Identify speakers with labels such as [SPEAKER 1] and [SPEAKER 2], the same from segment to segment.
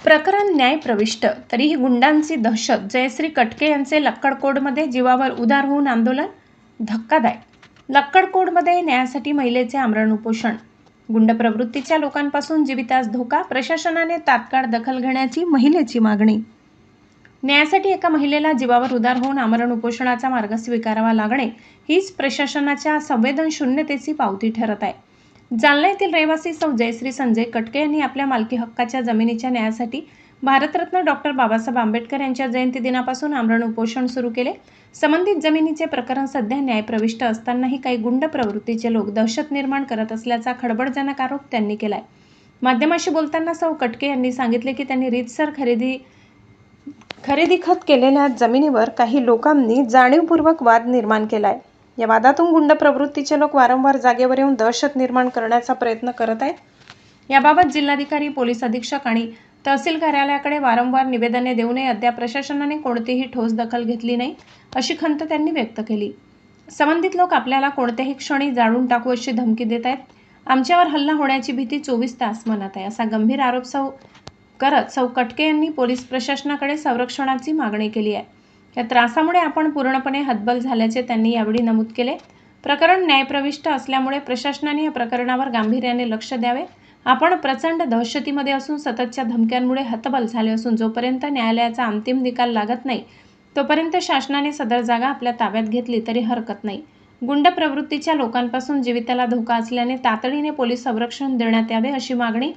[SPEAKER 1] प्रकरण न्यायप्रविष्ट, तरीही गुंडांची दहशत. जयश्री कटके यांचे लक्कडकोटमध्ये जीवावर उदार होऊन आंदोलन. धक्कादायक. लक्कडकोटमध्ये न्यायासाठी महिलेचे आमरण उपोषण. गुंड प्रवृत्तीच्या लोकांपासून जीवितास धोका, प्रशासनाने तात्काळ दखल घेण्याची महिलेची मागणी. न्यायासाठी एका महिलेला जीवावर उदार होऊन आमरण उपोषणाचा मार्ग स्वीकारावा लागणे हीच प्रशासनाच्या संवेदनशून्यतेची पावती ठरत आहे. जालना येथील रहिवासी सौ जयश्री संजय कटके यांनी आपल्या मालकी हक्काच्या जमिनीच्या न्यायासाठी भारतरत्न डॉक्टर बाबासाहेब आंबेडकर यांच्या जयंती दिनापासून आमरण उपोषण सुरू केले. संबंधित जमिनीचे प्रकरण सध्या न्यायप्रविष्ट असतानाही काही गुंड प्रवृत्तीचे लोक दहशत निर्माण करत असल्याचा खळबळजनक आरोप त्यांनी केलाय. माध्यमाशी बोलताना सौ कटके यांनी सांगितले की त्यांनी रीतसर खरेदी खत केलेल्या जमिनीवर काही लोकांनी जाणीवपूर्वक वाद निर्माण केलाय. या वादातून गुंड प्रवृत्तीचे लोक वारंवार जागेवर येऊन दहशत निर्माण करण्याचा प्रयत्न करत आहेत. याबाबत जिल्हाधिकारी, पोलीस अधीक्षक आणि तहसील कार्यालयाकडे वारंवार निवेदने देऊनही अद्याप प्रशासनाने कोणतीही ठोस दखल घेतली नाही, अशी खंत त्यांनी व्यक्त केली. संबंधित लोक आपल्याला कोणत्याही क्षणी जाळून टाकू अशी धमकी देत आहेत. आमच्यावर हल्ला होण्याची भीती 24 तास मनात आहे, असा गंभीर आरोप करत सौ कटके यांनी पोलीस प्रशासनाकडे संरक्षणाची मागणी केली आहे. या त्रासामुळे आपण पूर्णपणे हतबल झाल्याचे त्यांनी यावेळी नमूद केले. प्रकरण न्यायप्रविष्ट असल्यामुळे प्रशासनाने या प्रकरणावर गांभीर्याने लक्ष द्यावे. आपण प्रचंड दहशतीमध्ये असून सततच्या धमक्यांमुळे हतबल झाले असून जोपर्यंत न्यायालयाचा अंतिम निकाल लागत नाही तोपर्यंत शासनाने सदर जागा आपल्या ताब्यात घेतली तरी हरकत नाही. गुंड प्रवृत्तीच्या लोकांपासून जीविताला धोका असल्याने तातडीने पोलीस संरक्षण देण्यात यावे, अशी मागणी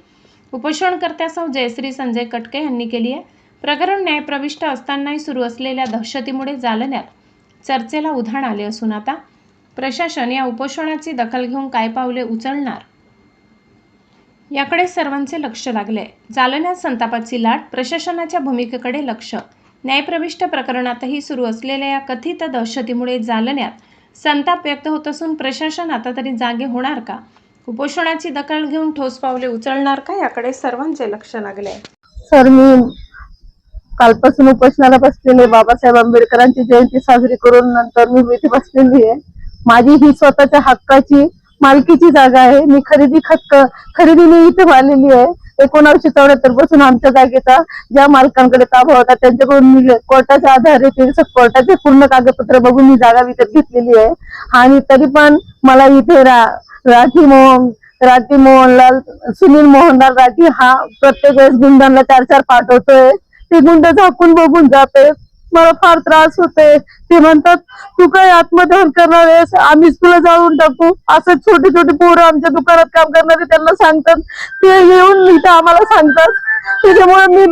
[SPEAKER 1] उपोषणकर्त्या सौ जयश्री संजय कटके यांनी केली आहे. प्रकरण न्यायप्रविष्ट असतानाही सुरू असलेल्या दहशतीमुळे जालन्यात चर्चेला उधाण आले असून आता प्रशासन या उपोषणाची दखल घेऊन काय पावले उचलणार याकडे सर्वांचे लक्ष लागले. जालन्यात संतापाची लाट, प्रशासनाच्या भूमिकेकडे लक्ष. न्यायप्रविष्ट प्रकरणातही सुरू असलेल्या या कथित दहशतीमुळे जालन्यात संताप व्यक्त होत असून प्रशासन आता तरी जागे होणार का, उपोषणाची दखल घेऊन ठोस पावले उचलणार का, याकडे सर्वांचे लक्ष लागले.
[SPEAKER 2] सर, मी कालपासून उपोषणाला बसलेले. बाबासाहेब आंबेडकरांची जयंती साजरी करून नंतर मी इथे बसलेली आहे. माझी ही स्वतःच्या हक्काची मालकीची जागा आहे. मी खरेदीने इथे आलेली आहे. 1974 पासून आमच्या जागेचा ज्या मालकांकडे ताबा होता त्यांच्याकडून मी कोर्टाच्या आधारे कोर्टाचे पूर्ण कागदपत्र बघून ही जागा विकत घेतलेली आहे. आणि तरी पण मला इथे राठी मोहनलाल, सुनील मोहनलाल राठी हा प्रत्येक वेळेस गुंडांना 4-4 पाठवतोय. ते गुंड झाकून बघून जाते. मला फार त्रास होते. ते म्हणतात, तू काय आत्मदहन करणार आहेस, आम्हीच तुला जाळून टाकू, असं छोटे छोटे पोरं आमच्या दुकानात काम करणारे त्यांना सांगतात. ते येऊन इथं आम्हाला सांगतात. त्याच्यामुळे मी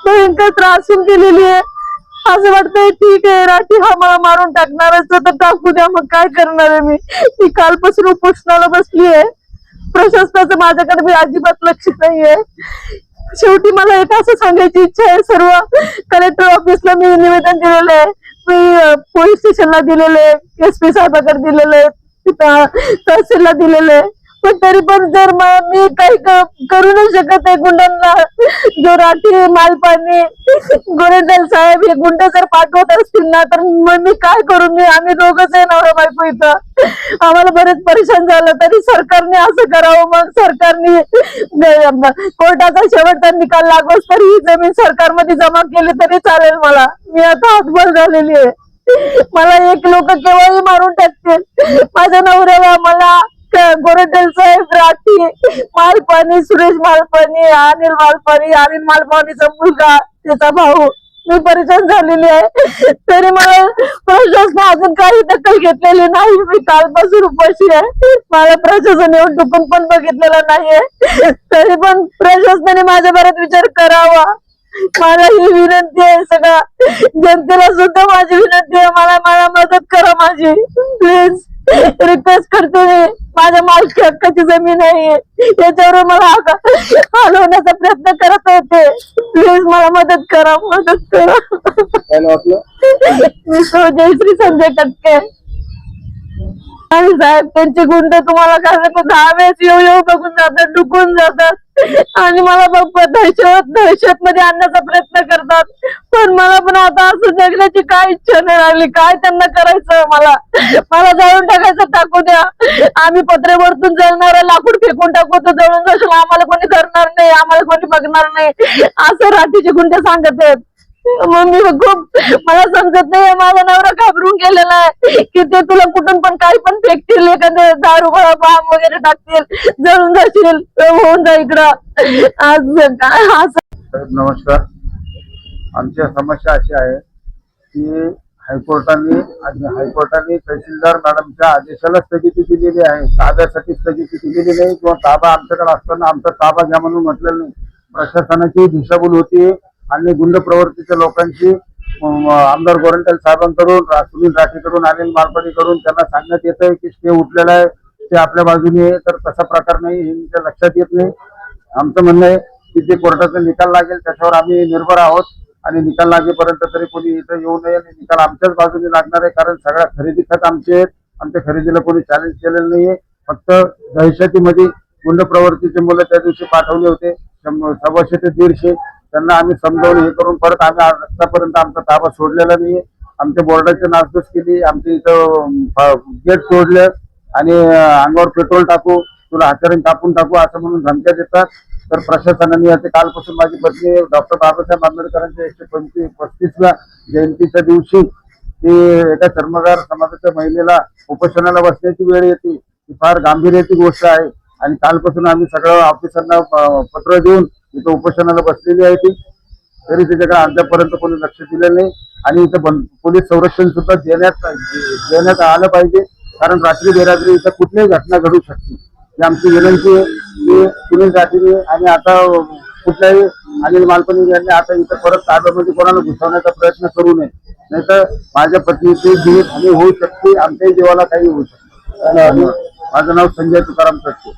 [SPEAKER 2] भयंकर त्रासून गेलेली आहे. असं वाटतंय ठीक आहे, राठी हा मला मारून टाकणार असतं तर टाकू द्या, मग काय करणार आहे मी कालपासून उपोषणाला बसली आहे. प्रशासनाचं माझ्याकडे मी अजिबात लक्ष नाहीये. शेवटी मला एक असं सांगायची इच्छा आहे, सर्व कलेक्टर ऑफिसला मी निवेदन दिलेलं आहे, मी पोलीस स्टेशनला दिलेलं आहे, SP साहेबांकडे दिलेलं आहे, तहसीलला दिलेलं आहे. पण तरी पण जर मी काही करू नाही शकत आहे गुंडांना. जो राठी, मालपानी, गोरेंदल साहेब हे गुंड जर पाठवत असतील ना तर मग मी काय करू. आम्ही दोघंच आहे नवरा बायको इथं. आम्हाला बरेच परेशान झालं. तरी सरकारने असं करावं. मग सरकारने कोर्टाचा शेवटचा निकाल लागोस तरी ही जमीन सरकारमध्ये जमा केली तरी चालेल मला. मी आता हतबल झालेली आहे. मला एक लोक केव्हाही मारून टाकतील. माझ्या नवऱ्याला, मला, गोरेंदल साहेब, राठी, मालपानी, सुरेश मालपानी, अनिल मालपानीचा मुलगा, त्याचा भाऊ, मी परेशान झालेली आहे. तरी मला प्रशासन अजून काही दखल घेतलेली नाही. मी कालपासून उपाशी आहे. मला प्रशासन येऊन टुकून पण बघितलेला नाहीये. तरी पण प्रशासनाने माझ्या बऱ्याच विचार करावा. मला ही विनंती आहे, सगळ्या जनतेला सुद्धा माझी विनंती आहे, मला मदत करा माझी, प्लीज रिक्वेस्ट करते मी. माझ्या मालकी हक्काची जमीन आहे, त्याच्यावर मला हलवण्याचा प्रयत्न करत होते. प्लीज मला मदत करा. मी सौ जयश्री संजय कटके. आणि साहेब, त्यांचे गुंड तुम्हाला काय 10 वेळेस येऊ बघून जातात, डुकून जातात. आणि मला पप्पा दहशत मध्ये आणण्याचा प्रयत्न करतात. पण मला पण आता असं जगण्याची काय इच्छा नाही राहिली. काय त्यांना करायचं? मला जाळून टाकायचं, टाकू द्या. आम्ही पत्रे वरतून जळणार, लाकूड फेकून टाकू तर जळून जाशील, आम्हाला कोणी धरणार नाही, आम्हाला कोणी बघणार नाही, असं राठीचे गुंडे सांगत आहेत. मग मी खूप, मला समजत नाही. माझा नवरा घाबरून गेलेला आहे की ते तुला कुठून पण काही पण फेकतील, एखादं दारू बाम वगैरे टाकतील, जळून जाशील, होऊन जा इकडं. आज काय असं.
[SPEAKER 3] साहेब नमस्कार. आमच्या समस्या अशी आहे की हायकोर्टाने तहसीलदार मॅडमच्या आदेशाला स्थगिती दिलेली आहे. ताब्यासाठी स्थगिती दिलेली नाही किंवा ताबा आमच्याकडे असताना आमचा ताबा घ्या म्हणून म्हटलेलं नाही. प्रशासनाची दिशाभूल होती आणि गुंड प्रवृत्तीच्या लोकांची आमदार गोरंट्याल साहेबांकडून, सुनील राठीकडून, अनिल मालपाणीकडून त्यांना सांगण्यात येत आहे की स्टे उठलेला आहे, ते आपल्या बाजूने आहे. तर तसा प्रकार नाही, हे आमच्या लक्षात येत नाही. आमचं म्हणणं आहे की जे कोर्टाचा निकाल लागेल त्याच्यावर आम्ही निर्भर आहोत आणि निकाल लागेपर्यंत तरी कोणी इथं येऊ नये. आणि निकाल आमच्याच बाजूने लागणार आहे, कारण सगळ्या खरेदी खत आमचे आहेत. आमच्या खरेदीला कोणी चॅलेंज केलेलं नाहीये. फक्त दहशतीमध्ये गुंड प्रवृत्तीचे मुलं त्या दिवशी पाठवले होते, 100 ते 150. त्यांना आम्ही समजावून हे करून परत आम्ही आतापर्यंत आमचा ताबा सोडलेला नाहीये. आमच्या बोर्डाची नासधूस केली, आमच्या इथं गेट तोडलं आणि अंगावर पेट्रोल टाकू, तुला हाताने कापून टाकू असं म्हणून धमक्या देतात. तर प्रशासनाने याचे कालपासून माझी पत्नी डॉक्टर बाबासाहेब आंबेडकरांच्या 135व्या जयंतीच्या दिवशी ती एका चर्मगार समाजाच्या महिलेला उपोषणाला बसण्याची वेळ येते, ही फार गांभीर्याची गोष्ट आहे. आणि कालपासून आम्ही सगळं ऑफिसरना पत्र देऊन इथं उपोषणाला बसलेली आहे ती, तरी त्याच्याकडे अद्यापर्यंत कोणी लक्ष दिलेलं नाही. आणि इथं पोलीस संरक्षण सुद्धा देण्यात आलं पाहिजे, कारण रात्री बेरात्री इथं कुठलीही घटना घडू शकते. ही आमची विनंती आहे की सुनील राठीने आणि आता कुठल्याही अनिल मालपाणी यांनी आता इथं परत ताब्यामध्ये कोणाला घुसवण्याचा प्रयत्न करू नये, नाहीतर माझ्या पत्नीची जीवितहानी होऊ शकते, आमच्याही जीवाला काही होऊ शकते. माझं नाव संजय तुकाराम सटके.